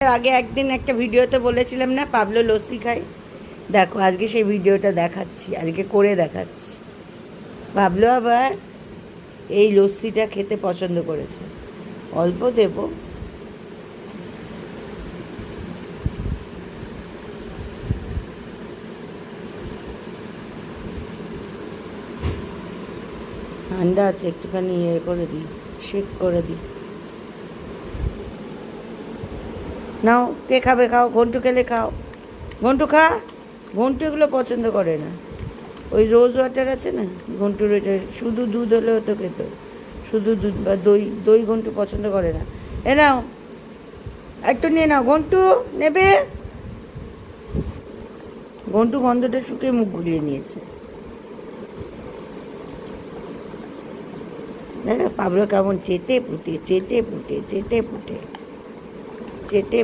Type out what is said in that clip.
এর আগে একদিন একটা ভিডিওতে বলেছিলাম না পাবলো লস্যি খাই, দেখো আজকে সেই ভিডিওটা দেখাচ্ছি, আজকে করে দেখাচ্ছি। পাবলো আবার এই লস্যিটা খেতে পছন্দ করেছে, অল্প দেব। ঠান্ডা আছে, একটুখানি ইয়ে করে দিই, শেক করে দিই। নাও, কে খাবে খাও, ঘন্টু খেলে খাও, ঘন্টু খা। ঘন্টু এগুলো পছন্দ করে না। ওই রোজ ওয়াটার আছে না, ঘন্টুর ওইটা শুধু দুধ হলেও তো খেত, শুধু দুধ বা দই, দই ঘন্টু পছন্দ করে না। এ নাও, একটু নিয়ে নাও, ঘন্টু নেবে। ঘন্টু গন্ধটা শুকিয়ে মুখ গুলিয়ে নিয়েছে। দেখো পাবলো কেমন চেটে পুটে চেটে পুটে চেটে পুটে চেটে